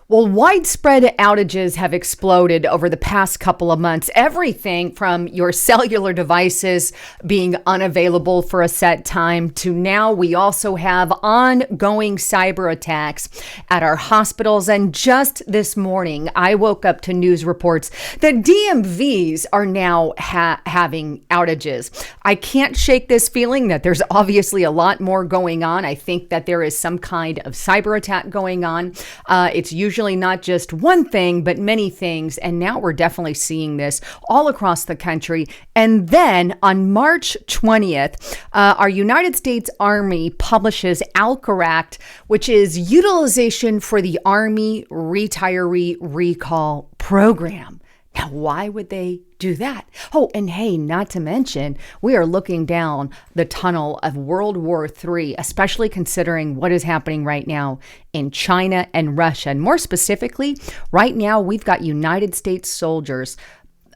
Well, widespread outages have exploded over the past couple of months. Everything from your cellular devices being unavailable for a set time to now we also have ongoing cyber attacks at our hospitals. And just this morning, I woke up to news reports that DMVs are now having outages. I can't shake this feeling that there's obviously a lot more going on. I think that there is some kind of cyber attack going on. It's usually not just one thing, but many things. And now we're definitely seeing this all across the country. And then on March 20th, our United States Army publishes ALCOR Act, which is utilization for the Army Retiree Recall Program. Now, why would they do that? Oh, and hey, not to mention, we are looking down the tunnel of World War III, especially considering what is happening right now in China and Russia. And more specifically, right now, we've got United States soldiers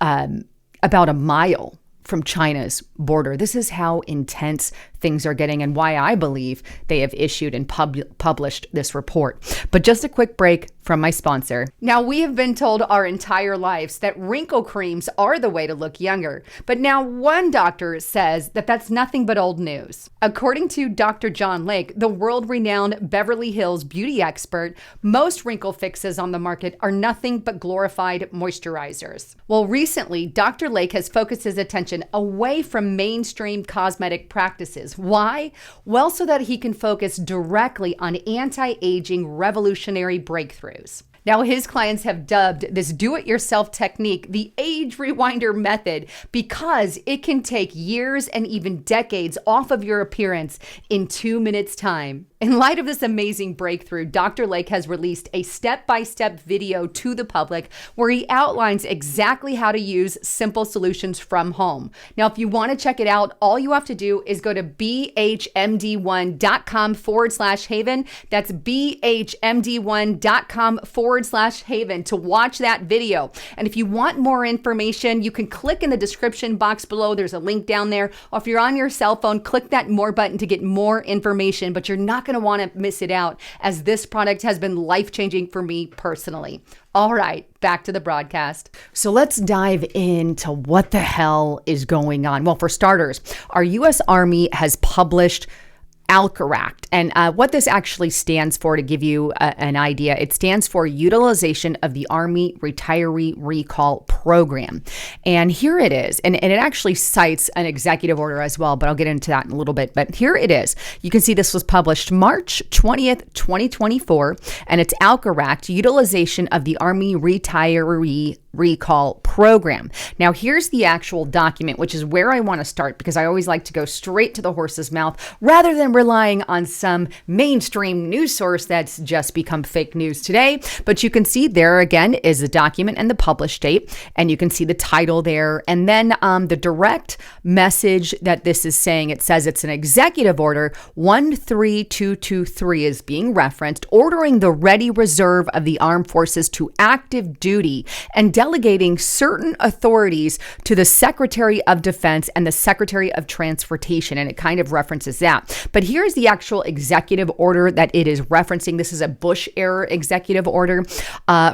about a mile from China's border. This is how intense things are getting and why I believe they have issued and published this report. But just a quick break from my sponsor. Now, we have been told our entire lives that wrinkle creams are the way to look younger. But now one doctor says that that's nothing but old news. According to Dr. John Lake, the world-renowned Beverly Hills beauty expert, most wrinkle fixes on the market are nothing but glorified moisturizers. Well, recently, Dr. Lake has focused his attention away from mainstream cosmetic practices. Why? Well, so that he can focus directly on anti-aging revolutionary breakthroughs. Now, his clients have dubbed this do-it-yourself technique the age rewinder method because it can take years and even decades off of your appearance in 2 minutes' time. In light of this amazing breakthrough, Dr. Lake has released a step-by-step video to the public where he outlines exactly how to use simple solutions from home. Now, if you want to check it out, all you have to do is go to bhmd1.com/haven. That's bhmd1.com/haven to watch that video. And if you want more information, you can click in the description box below. There's a link down there. Or if you're on your cell phone, click that more button to get more information, but you're not going to want to miss it out as this product has been life-changing for me personally. All right, back to the broadcast. So let's dive into what the hell is going on. Well, for starters, our U.S. Army has published ALCOR Act. And what this actually stands for, to give you an idea, it stands for Utilization of the Army Retiree Recall Program. And here it is. And it actually cites an executive order as well, but I'll get into that in a little bit. But here it is. You can see this was published March 20th, 2024, and it's ALCOR Act, Utilization of the Army Retiree Recall Program. Now, here's the actual document, which is where I want to start because I always like to go straight to the horse's mouth rather than relying on some mainstream news source that's just become fake news today. But you can see there again is the document and the published date, and you can see the title there. And then the direct message that this is saying, it says it's an executive order 13223 is being referenced, ordering the ready reserve of the armed forces to active duty and delegating certain authorities to the Secretary of Defense and the Secretary of Transportation. And it kind of references that. But here's the actual executive order that it is referencing. This is a Bush-era executive order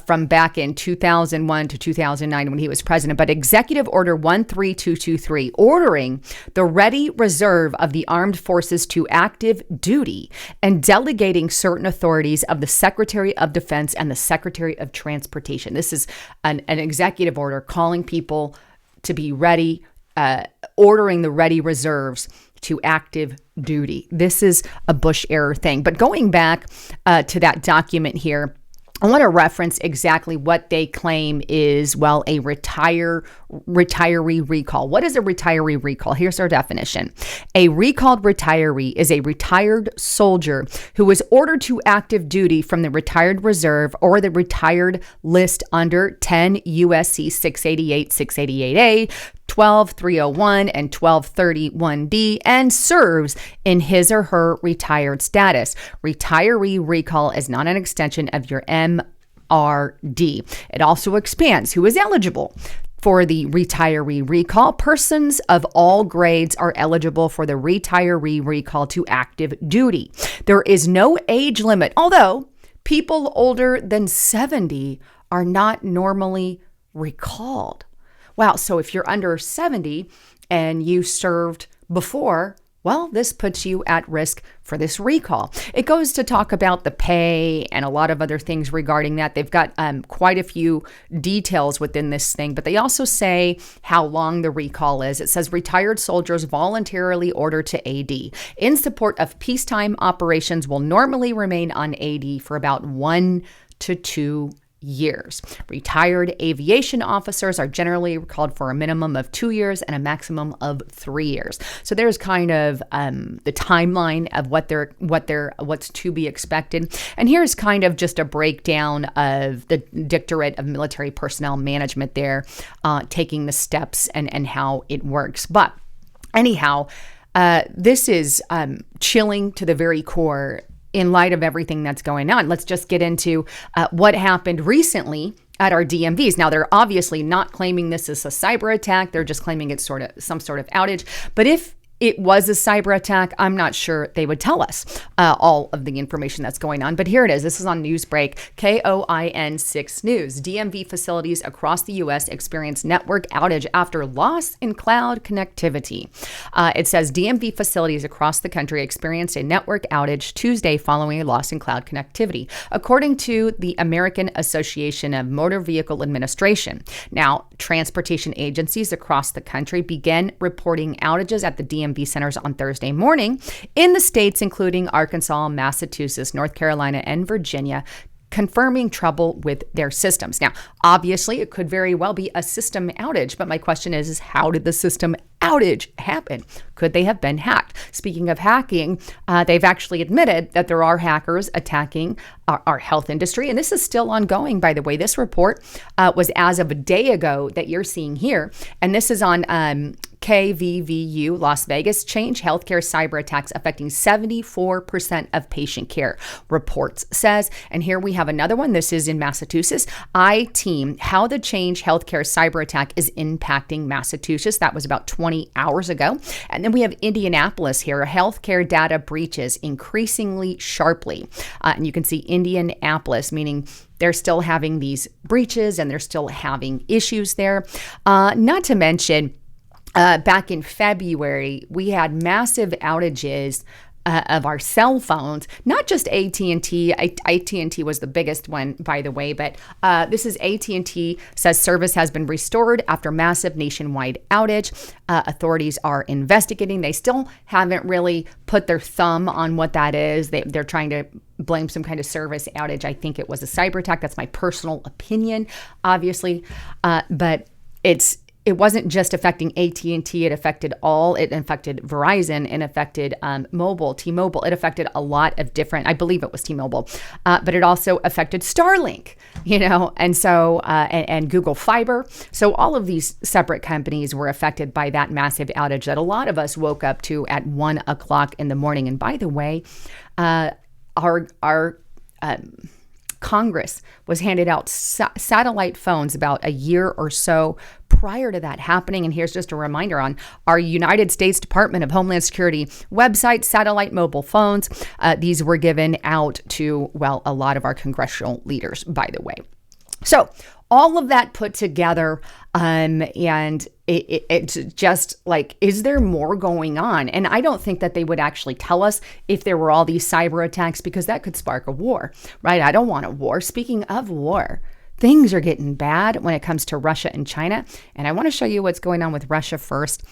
from back in 2001 to 2009 when he was president. But Executive Order 13223, ordering the ready reserve of the armed forces to active duty and delegating certain authorities of the Secretary of Defense and the Secretary of Transportation. This is an executive order calling people to be ready, ordering the ready reserves to active duty. This is a Bush-era thing. But going back to that document here, I want to reference exactly what they claim is, well, a retiree recall. What is a retiree recall? Here's our definition. A recalled retiree is a retired soldier who was ordered to active duty from the retired reserve or the retired list under 10 USC 688, 688A, 12301 and 1231D and serves in his or her retired status. Retiree recall is not an extension of your MRD. It also expands who is eligible for the retiree recall. Persons of all grades are eligible for the retiree recall to active duty. There is no age limit, although People older than 70 are not normally recalled. Wow, so if you're under 70 and you served before, well, this puts you at risk for this recall. It goes to talk about the pay and a lot of other things regarding that. They've got quite a few details within this thing, but they also say how long the recall is. It says retired soldiers voluntarily ordered to AD in support of peacetime operations will normally remain on AD for about 1 to 2 years. Retired aviation officers are generally recalled for a minimum of 2 years and a maximum of 3 years. So there's kind of the timeline of what's to be expected. And here's kind of just a breakdown of the Directorate of Military Personnel Management there, taking the steps and how it works. But anyhow, this is chilling to the very core in light of everything that's going on. Let's just get into what happened recently at our DMVs. Now, they're obviously not claiming this is a cyber attack. They're just claiming it's some sort of outage. But if it was a cyber attack, I'm not sure they would tell us all of the information that's going on. But here it is. This is on Newsbreak, KOIN 6 News. DMV facilities across the U.S. experienced network outage after loss in cloud connectivity. It says DMV facilities across the country experienced a network outage Tuesday following a loss in cloud connectivity, according to the American Association of Motor Vehicle Administration. Now, transportation agencies across the country began reporting outages at the DMV centers on Thursday morning in the states including Arkansas, Massachusetts, North Carolina, and Virginia, confirming trouble with their systems. Now, obviously, it could very well be a system outage, but my question is how did the system outage happen? Could they have been hacked? Speaking of hacking, they've actually admitted that there are hackers attacking our health industry, and this is still ongoing, by the way. This report was as of a day ago that you're seeing here, and this is on KVVU, Las Vegas. Change healthcare cyber attacks affecting 74% of patient care, reports says. And here we have another one. This is in Massachusetts. I-Team, how the Change healthcare cyber attack is impacting Massachusetts. That was about 20 hours ago. And then we have Indianapolis here. Healthcare data breaches increasingly sharply. And you can see Indianapolis, meaning they're still having these breaches and they're still having issues there. Not to mention, back in February, we had massive outages of our cell phones, not just AT&T. AT&T was the biggest one, by the way, but this is AT&T says service has been restored after massive nationwide outage. Authorities are investigating. They still haven't really put their thumb on what that is. They're trying to blame some kind of service outage. I think it was a cyber attack. That's my personal opinion, obviously, but it wasn't just affecting AT&T. It affected Verizon, it affected T-Mobile. It affected a lot of different, I believe it was T-Mobile, but it also affected Starlink, and so, and Google Fiber. So all of these separate companies were affected by that massive outage that a lot of us woke up to at 1 o'clock in the morning. And by the way, our Congress was handed out satellite phones about a year or so prior to that happening. And here's just a reminder on our United States Department of Homeland Security website, satellite mobile phones. These were given out to, a lot of our congressional leaders, by the way. So all of that put together, and it's just like, is there more going on? And I don't think that they would actually tell us if there were all these cyber attacks, because that could spark a war, right? I don't want a war. Speaking of war, things are getting bad when it comes to Russia and China. And I want to show you what's going on with Russia first.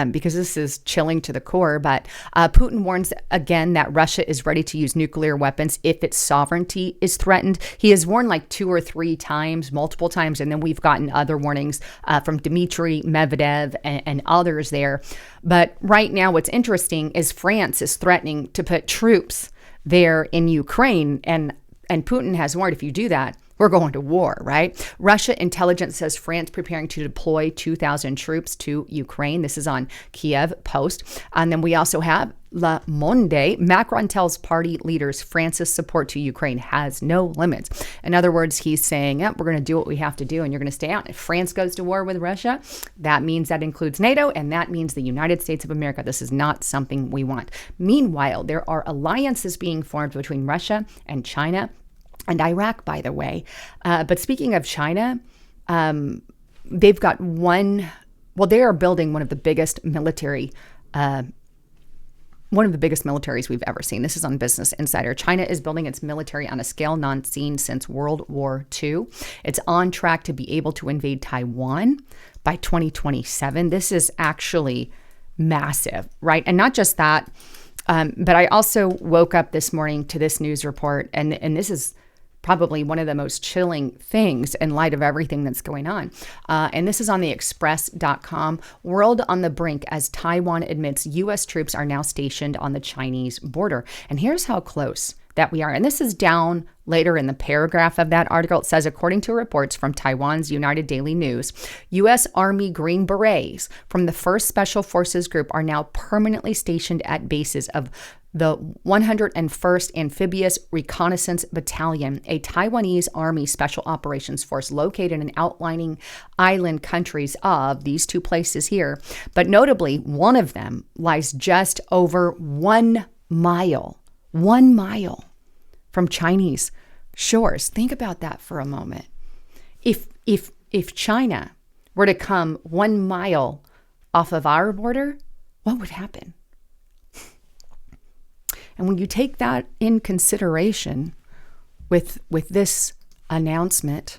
Because this is chilling to the core, but Putin warns again that Russia is ready to use nuclear weapons if its sovereignty is threatened. He has warned like 2 or 3 times, multiple times, and then we've gotten other warnings from Dmitry Medvedev and others there. But right now, what's interesting is France is threatening to put troops there in Ukraine, and Putin has warned if you do that, we're going to war, right? Russia intelligence says France preparing to deploy 2,000 troops to Ukraine. This is on Kiev Post. And then we also have Le Monde. Macron tells party leaders France's support to Ukraine has no limits. In other words, he's saying, we're going to do what we have to do and you're going to stay out. If France goes to war with Russia, that means that includes NATO, and that means the United States of America. This is not something we want. Meanwhile, there are alliances being formed between Russia and China and Iraq, by the way. But speaking of China, they've got they are building one of the biggest militaries we've ever seen. This is on Business Insider. China is building its military on a scale not seen since World War II. It's on track to be able to invade Taiwan by 2027. This is actually massive, right? And not just that, but I also woke up this morning to this news report, and this is probably one of the most chilling things in light of everything that's going on. And this is on the express.com. World on the brink as Taiwan admits U.S. troops are now stationed on the Chinese border. And here's how close that we are. And this is down later in the paragraph of that article. It says, according to reports from Taiwan's United Daily News, U.S. Army Green Berets from the 1st Special Forces Group are now permanently stationed at bases of the 101st Amphibious Reconnaissance Battalion, a Taiwanese Army Special Operations Force located in outlying island countries of these two places here. But notably, one of them lies just over 1 mile from Chinese shores. Think about that for a moment. If China were to come 1 mile off of our border, what would happen? And when you take that in consideration with this announcement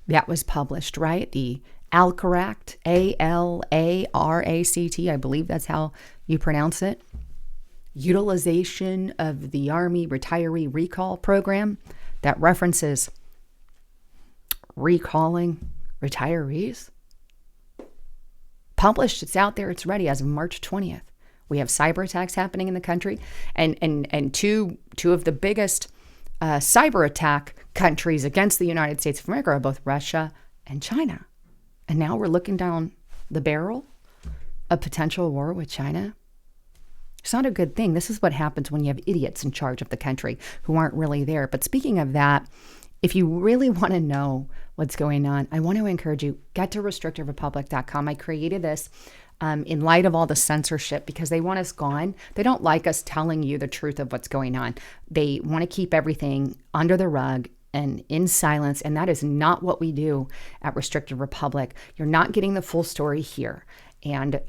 that was published, right? The ALCRACT, ALARACT, I believe that's how you pronounce it. Utilization of the Army Retiree Recall Program that references recalling retirees. Published, it's out there, it's ready as of March 20th. We have cyber attacks happening in the country, and two of the biggest cyber attack countries against the United States of America are both Russia and China. And now we're looking down the barrel of potential war with China. It's not a good thing. This is what happens when you have idiots in charge of the country who aren't really there. But speaking of that, if you really want to know what's going on, I want to encourage you, get to restrictedrepublic.com. I created this in light of all the censorship because they want us gone. They don't like us telling you the truth of what's going on. They want to keep everything under the rug and in silence, and that is not what we do at Restricted Republic. You're not getting the full story here. And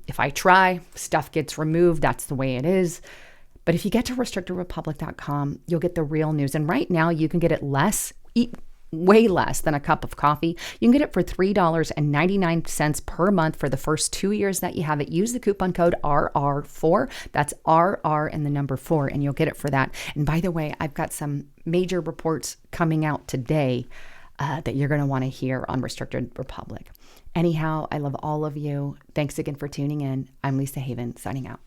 if I try, stuff gets removed. That's the way it is. But if you get to restrictedrepublic.com, you'll get the real news. And right now, you can get it way less than a cup of coffee. You can get it for $3.99 per month for the first 2 years that you have it. Use the coupon code RR4. That's RR and the number 4, and you'll get it for that. And by the way, I've got some major reports coming out today that you're going to want to hear on Restricted Republic. Anyhow, I love all of you. Thanks again for tuning in. I'm Lisa Haven, signing out.